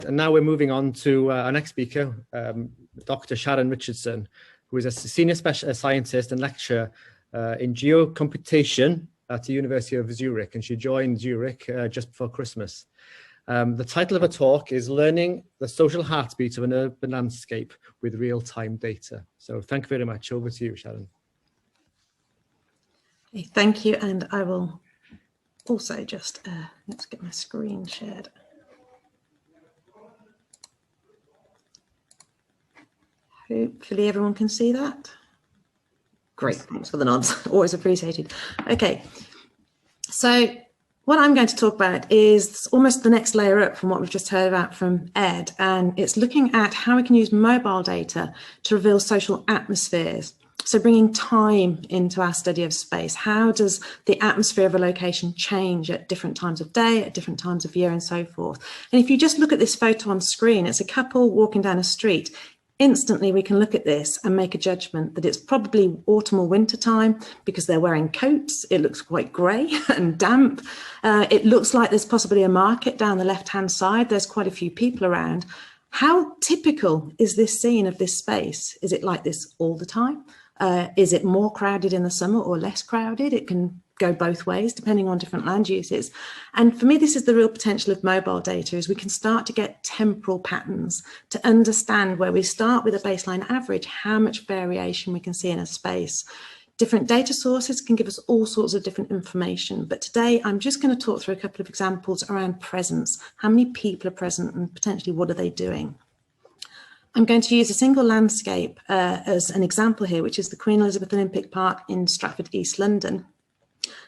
And now we're moving on to our next speaker, Dr. Sharon Richardson, who is a senior scientist and lecturer in geocomputation at the University of Zurich, and she joined Zurich just before Christmas. The title of her talk is Learning the Social Heartbeat of an Urban Landscape with Real-Time Data. So thank you very much. Over to you, Sharon. Thank you, and I will also just, let's get my screen shared. Hopefully everyone can see that. Great, thanks for the nods, always appreciated. Okay, so what I'm going to talk about is almost the next layer up from what we've just heard about from Ed, and it's looking at how we can use mobile data to reveal social atmospheres. So bringing time into our study of space. How does the atmosphere of a location change at different times of day, at different times of year, and so forth? And if you just look at this photo on screen, it's a couple walking down a street. Instantly, we can look at this and make a judgment that it's probably autumn or winter time because they're wearing coats. It looks quite grey and damp. It looks like there's possibly a market down the left-hand side. There's quite a few people around. How typical is this scene of this space? Is it like this all the time? Is it more crowded in the summer or less crowded? It can go both ways depending on different land uses. And for me, this is the real potential of mobile data, is we can start to get temporal patterns to understand where we start with a baseline average, how much variation we can see in a space. Different data sources can give us all sorts of different information, but today I'm just going to talk through a couple of examples around presence. How many people are present and potentially what are they doing? I'm going to use a single landscape as an example here, which is the Queen Elizabeth Olympic Park in Stratford, East London.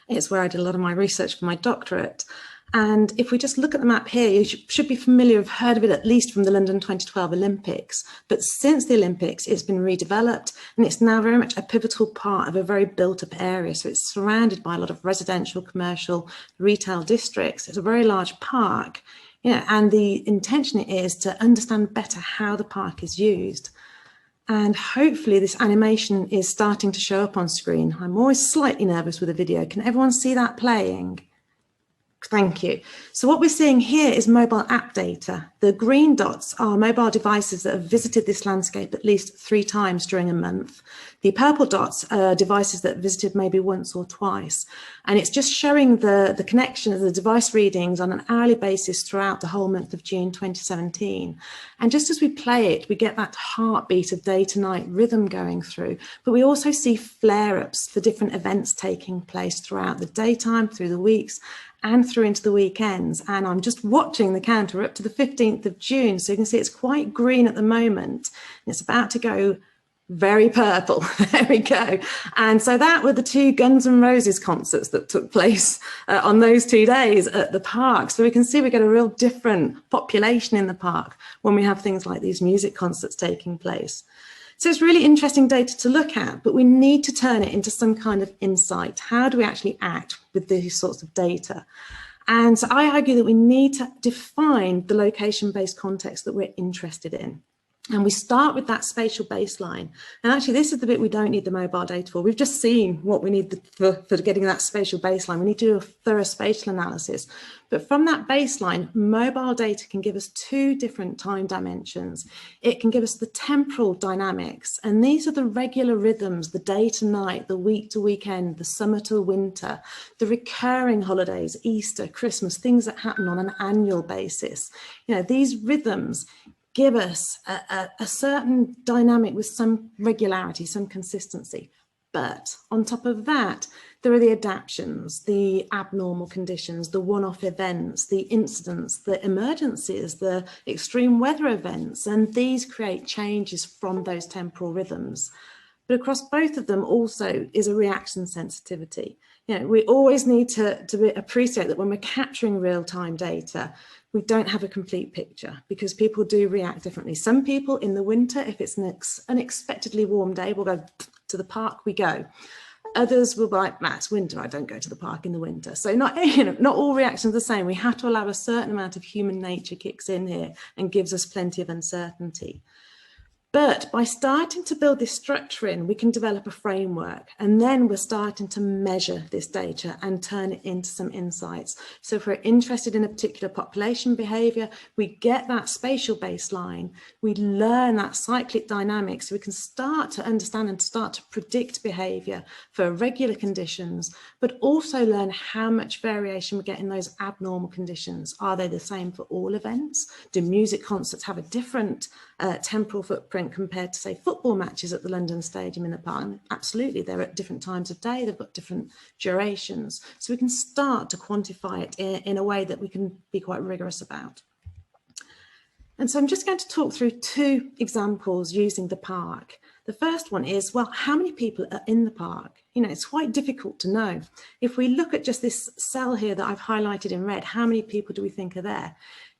It's where I did a lot of my research for my doctorate. And if we just look at the map here, you should be familiar, have heard of it at least from the London 2012 Olympics. But since the Olympics, it's been redeveloped and it's now very much a pivotal part of a very built up area. So it's surrounded by a lot of residential, commercial, retail districts. It's a very large park. And the intention is to understand better how the park is used. And hopefully this animation is starting to show up on screen. I'm always slightly nervous with a video. Can everyone see that playing? Thank you. So what we're seeing here is mobile app data. The green dots are mobile devices that have visited this landscape at least 3 times during a month. The purple dots are devices that visited maybe once or twice. And it's just showing the connection of the device readings on an hourly basis throughout the whole month of June 2017. And just as we play it, we get that heartbeat of day to night rhythm going through. But we also see flare-ups for different events taking place throughout the daytime, through the weeks, and through into the weekends. And I'm just watching the counter up to the 15th of June. So you can see it's quite green at the moment. And it's about to go very purple. There we go. And so that were the 2 Guns N' Roses concerts that took place on those 2 days at the park. So we can see we get a real different population in the park when we have things like these music concerts taking place. So it's really interesting data to look at, but we need to turn it into some kind of insight. How do we actually act with these sorts of data? And so I argue that we need to define the location-based context that we're interested in. And we start with that spatial baseline. And actually, this is the bit we don't need the mobile data for. We've just seen what we need for getting that spatial baseline. We need to do a thorough spatial analysis. But from that baseline, mobile data can give us 2 different time dimensions. It can give us the temporal dynamics. And these are the regular rhythms, the day to night, the week to weekend, the summer to winter, the recurring holidays, Easter, Christmas, things that happen on an annual basis. These rhythms give us a certain dynamic with some regularity, some consistency. But on top of that, there are the adaptations, the abnormal conditions, the one-off events, the incidents, the emergencies, the extreme weather events, and these create changes from those temporal rhythms. But across both of them also is a reaction sensitivity. We always need to appreciate that when we're capturing real-time data, we don't have a complete picture because people do react differently. Some people in the winter, if it's an unexpectedly warm day, will go to the park, we go. Others will be like, it's winter, I don't go to the park in the winter. So not all reactions are the same. We have to allow a certain amount of human nature kicks in here and gives us plenty of uncertainty. But by starting to build this structure in, we can develop a framework, and then we're starting to measure this data and turn it into some insights. So if we're interested in a particular population behaviour, we get that spatial baseline, we learn that cyclic dynamics, so we can start to understand and start to predict behaviour for regular conditions, but also learn how much variation we get in those abnormal conditions. Are they the same for all events? Do music concerts have a different temporal footprint compared to, say, football matches at the London Stadium in the park? And absolutely, they're at different times of day, they've got different durations. So we can start to quantify it in a way that we can be quite rigorous about. And so I'm just going to talk through two examples using the park. The first one is, well, how many people are in the park? You know, it's quite difficult to know. If we look at just this cell here that I've highlighted in red, how many people do we think are there?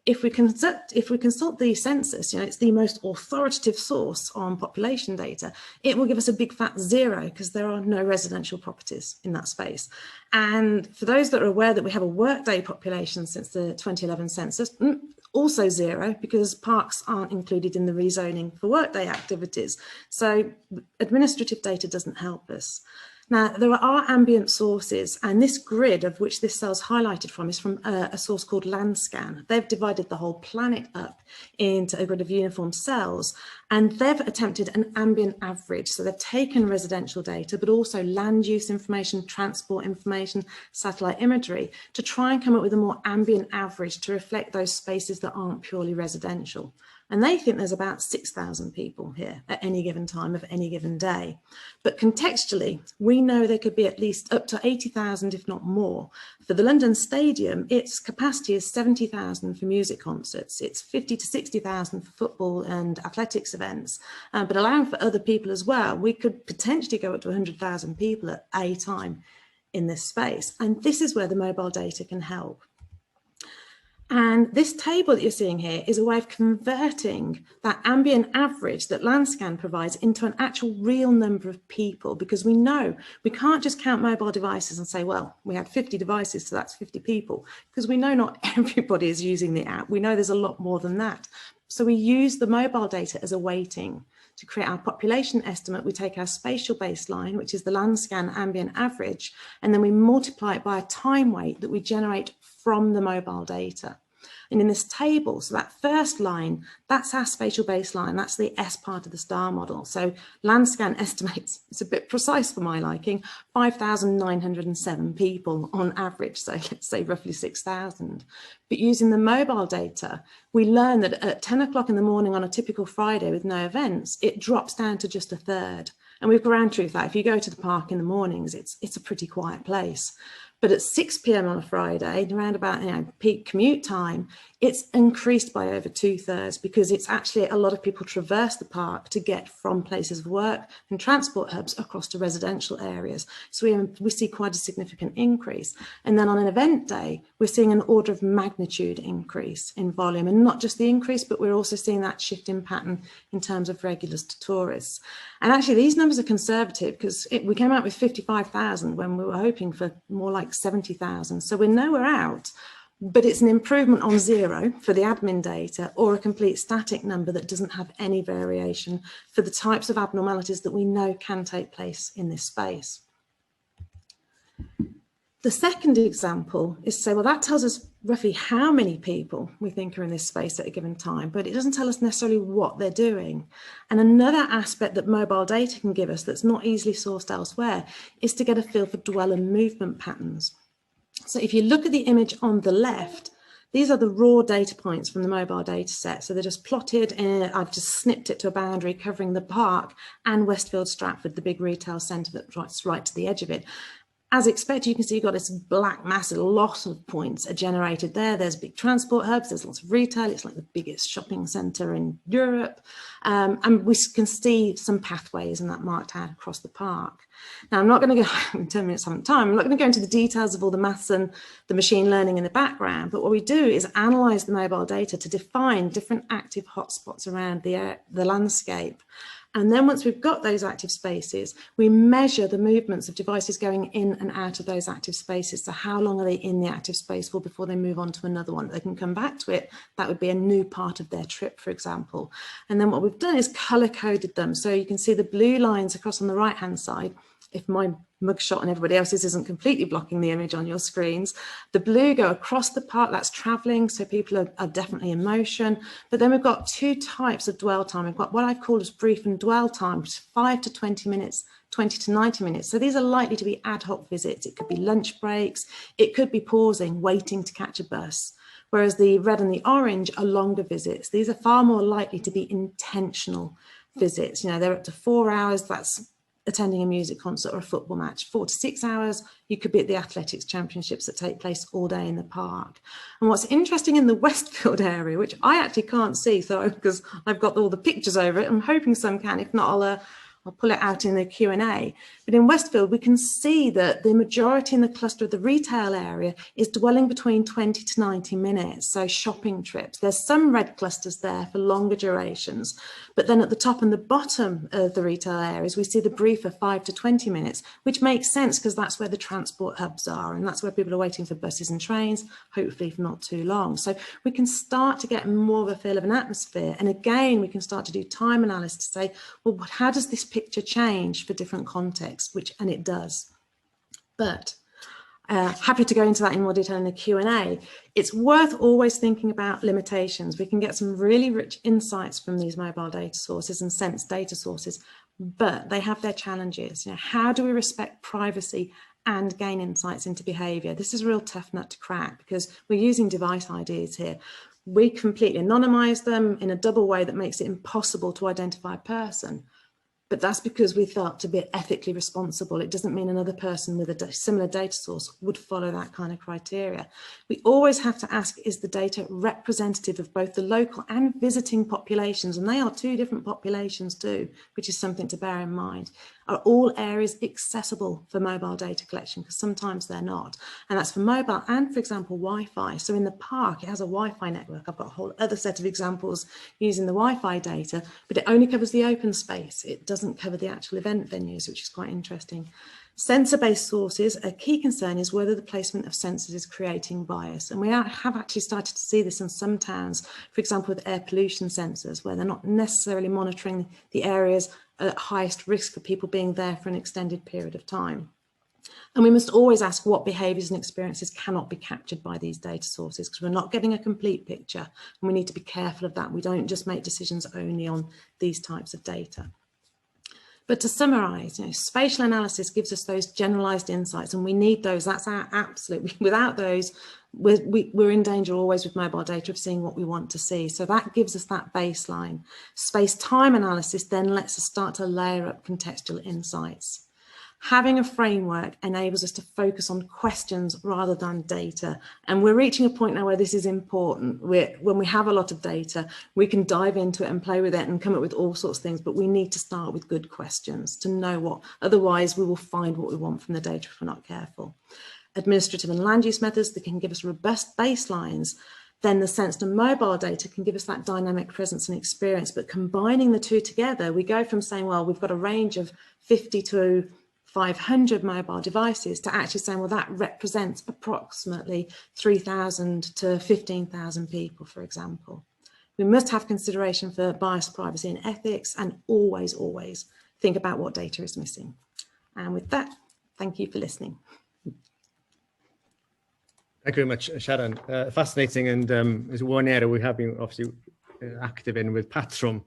If we consult the census, you know, it's the most authoritative source on population data, it will give us a big fat 0 because there are no residential properties in that space. And for those that are aware that we have a workday population since the 2011 census, also 0 because parks aren't included in the rezoning for workday activities. So administrative data doesn't help us. Now, there are ambient sources, and this grid of which this cell's highlighted from is from a source called Landscan. They've divided the whole planet up into a grid of uniform cells, and they've attempted an ambient average. So they've taken residential data, but also land use information, transport information, satellite imagery, to try and come up with a more ambient average to reflect those spaces that aren't purely residential. And they think there's about 6,000 people here at any given time of any given day. But contextually, we know there could be at least up to 80,000, if not more. For the London Stadium, its capacity is 70,000 for music concerts. It's 50 to 60,000 for football and athletics events. But allowing for other people as well, we could potentially go up to 100,000 people at a time in this space. And this is where the mobile data can help. And this table that you're seeing here is a way of converting that ambient average that Landscan provides into an actual real number of people, because we know we can't just count mobile devices and say, well, we had 50 devices, so that's 50 people, because we know not everybody is using the app. We know there's a lot more than that. So we use the mobile data as a weighting to create our population estimate. We take our spatial baseline, which is the Landscan ambient average, and then we multiply it by a time weight that we generate from the mobile data. And in this table, so that first line, that's our spatial baseline, that's the S part of the star model. So Landscan estimates, it's a bit precise for my liking, 5,907 people on average, so let's say roughly 6,000. But using the mobile data, we learn that at 10 o'clock in the morning on a typical Friday with no events, it drops down to just a third. And we've ground truth that if you go to the park in the mornings, it's a pretty quiet place. But at 6 p.m. on a Friday, around about peak commute time, it's increased by over 2/3 because it's actually a lot of people traverse the park to get from places of work and transport hubs across to residential areas. So we see quite a significant increase. And then on an event day, we're seeing an order of magnitude increase in volume, and not just the increase, but we're also seeing that shift in pattern in terms of regulars to tourists. And actually these numbers are conservative because we came out with 55,000 when we were hoping for more like 70,000. So we're nowhere out, but it's an improvement on 0 for the admin data, or a complete static number that doesn't have any variation for the types of abnormalities that we know can take place in this space. The second example is to say, well, that tells us roughly how many people we think are in this space at a given time, but it doesn't tell us necessarily what they're doing. And another aspect that mobile data can give us that's not easily sourced elsewhere is to get a feel for dweller movement patterns. So if you look at the image on the left, these are the raw data points from the mobile data set. So they're just plotted, I've just snipped it to a boundary covering the park and Westfield Stratford, the big retail centre that's right to the edge of it. As expected, you can see you've got this black mass, a lot of points are generated there. There's big transport hubs, there's lots of retail. It's like the biggest shopping centre in Europe. And we can see some pathways and that marked out across the park. Now, I'm not going to go, in 10 minutes, I haven't time, I'm not going to go into the details of all the maths and the machine learning in the background, but what we do is analyse the mobile data to define different active hotspots around the landscape. And then once we've got those active spaces, we measure the movements of devices going in and out of those active spaces. So how long are they in the active space for before they move on to another one? They can come back to it. That would be a new part of their trip, for example. And then what we've done is color coded them. So you can see the blue lines across on the right hand side. If my mugshot and everybody else's isn't completely blocking the image on your screens, the blue go across the park, that's traveling, so people are definitely in motion. But then we've got two types of dwell time. We've got what I've called as brief and dwell time, which is 5 to 20 minutes, 20 to 90 minutes. So these are likely to be ad hoc visits. It could be lunch breaks, it could be pausing, waiting to catch a bus. Whereas the red and the orange are longer visits. These are far more likely to be intentional visits. You know, they're up to 4 hours, that's attending a music concert or a football match. 4 to 6 hours, you could be at the athletics championships that take place all day in the park. And what's interesting in the Westfield area, which I actually can't see, so because I've got all the pictures over it, I'm hoping some can, if not I'll pull it out in the Q&A. But in Westfield, we can see that the majority in the cluster of the retail area is dwelling between 20 to 90 minutes, so shopping trips. There's some red clusters there for longer durations, but then at the top and the bottom of the retail areas, we see the briefer 5 to 20 minutes, which makes sense because that's where the transport hubs are, and that's where people are waiting for buses and trains, hopefully for not too long. So we can start to get more of a feel of an atmosphere. And again, we can start to do time analysis to say, well, how does this picture change for different contexts, and it does. But happy to go into that in more detail in the Q&A. It's worth always thinking about limitations. We can get some really rich insights from these mobile data sources and sense data sources, but they have their challenges. You know, how do we respect privacy and gain insights into behavior? This is a real tough nut to crack because we're using device IDs here. We completely anonymize them in a double way that makes it impossible to identify a person. But that's because we felt to be ethically responsible. It doesn't mean another person with a similar data source would follow that kind of criteria. We always have to ask, is the data representative of both the local and visiting populations? And they are two different populations too, which is something to bear in mind. Are all areas accessible for mobile data collection? Because sometimes they're not. And that's for mobile and, for example, Wi-Fi. So in the park, it has a Wi-Fi network. I've got a whole other set of examples using the Wi-Fi data, but it only covers the open space. It doesn't cover the actual event venues, which is quite interesting. Sensor-based sources, a key concern is whether the placement of sensors is creating bias. And we have actually started to see this in some towns, for example, with air pollution sensors, where they're not necessarily monitoring the areas at highest risk for people being there for an extended period of time. And we must always ask what behaviours and experiences cannot be captured by these data sources, because we're not getting a complete picture, and we need to be careful of that. We don't just make decisions only on these types of data. But to summarise, you know, spatial analysis gives us those generalised insights, and we need those. That's our absolute. Without those, we're in danger always with mobile data of seeing what we want to see. So that gives us that baseline. Space-time analysis then lets us start to layer up contextual insights. Having a framework enables us to focus on questions rather than data. And we're reaching a point now where this is important. When we have a lot of data, we can dive into it and play with it and come up with all sorts of things, but we need to start with good questions to know what, otherwise we will find what we want from the data if we're not careful. Administrative and land use methods that can give us robust baselines. Then the sensed and mobile data can give us that dynamic presence and experience. But combining the two together, we go from saying, well, we've got a range of 50 to 500 mobile devices to actually saying, well, that represents approximately 3,000 to 15,000 people, for example. We must have consideration for bias, privacy and ethics, and always, always think about what data is missing. And with that, thank you for listening. Thank you very much, Sharon. Fascinating, and is one area we have been obviously active in with Patrum.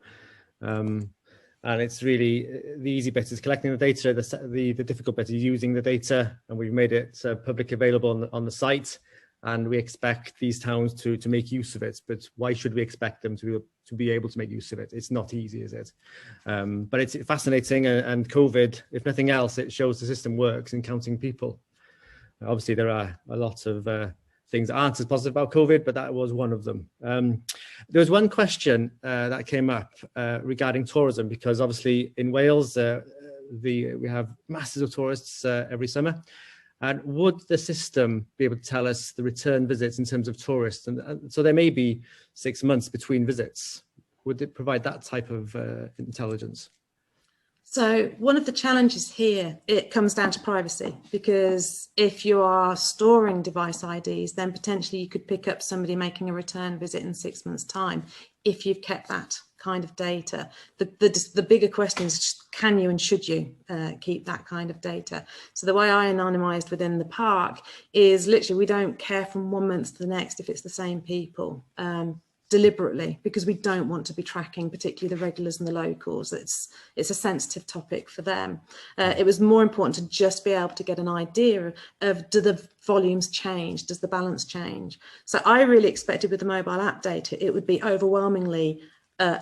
And it's really the easy bit is collecting the data, the difficult bit is using the data, and we've made it public available on the site, and we expect these towns to make use of it. But why should we expect them to be able to make use of it? It's not easy, is it? But it's fascinating, and COVID, if nothing else, it shows the system works in counting people. Obviously, there are a lot of things that aren't as positive about COVID, but that was one of them. There was one question that came up regarding tourism, because obviously in Wales, we have masses of tourists every summer. And would the system be able to tell us the return visits in terms of tourists? And so there may be 6 months between visits. Would it provide that type of intelligence? So one of the challenges here, it comes down to privacy, because if you are storing device IDs, then potentially you could pick up somebody making a return visit in 6 months' time if you've kept that kind of data. The bigger question is, can you and should you keep that kind of data? So the way I anonymized within the park is literally we don't care from 1 month to the next if it's the same people. Deliberately, because we don't want to be tracking particularly the regulars and the locals. It's a sensitive topic for them. It was more important to just be able to get an idea of, do the volumes change, does the balance change? So I really expected with the mobile app data it would be overwhelmingly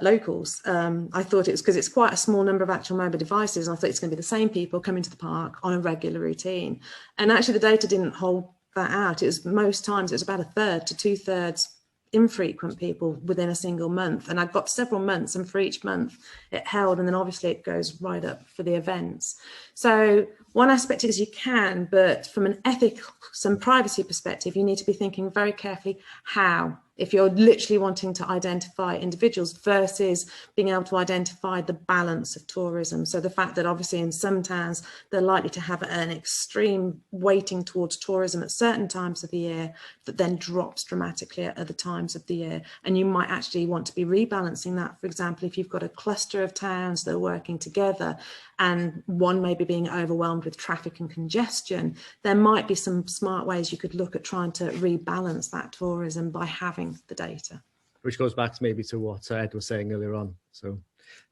locals. I thought it was because it's quite a small number of actual mobile devices, and I thought it's going to be the same people coming to the park on a regular routine. And actually the data didn't hold that out. It was most times it was about 1/3 to 2/3 infrequent people within a single month, and I got several months, and for each month it held, and then obviously it goes right up for the events. So one aspect is you can, but from an ethics and privacy perspective, you need to be thinking very carefully how, if you're literally wanting to identify individuals versus being able to identify the balance of tourism. So the fact that obviously in some towns they're likely to have an extreme weighting towards tourism at certain times of the year that then drops dramatically at other times of the year, and you might actually want to be rebalancing that. For example, if you've got a cluster of towns that are working together and one may be being overwhelmed with traffic and congestion, there might be some smart ways you could look at trying to rebalance that tourism by having the data. Which goes back maybe to what Ed was saying earlier on. So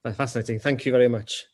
that's fascinating. Thank you very much.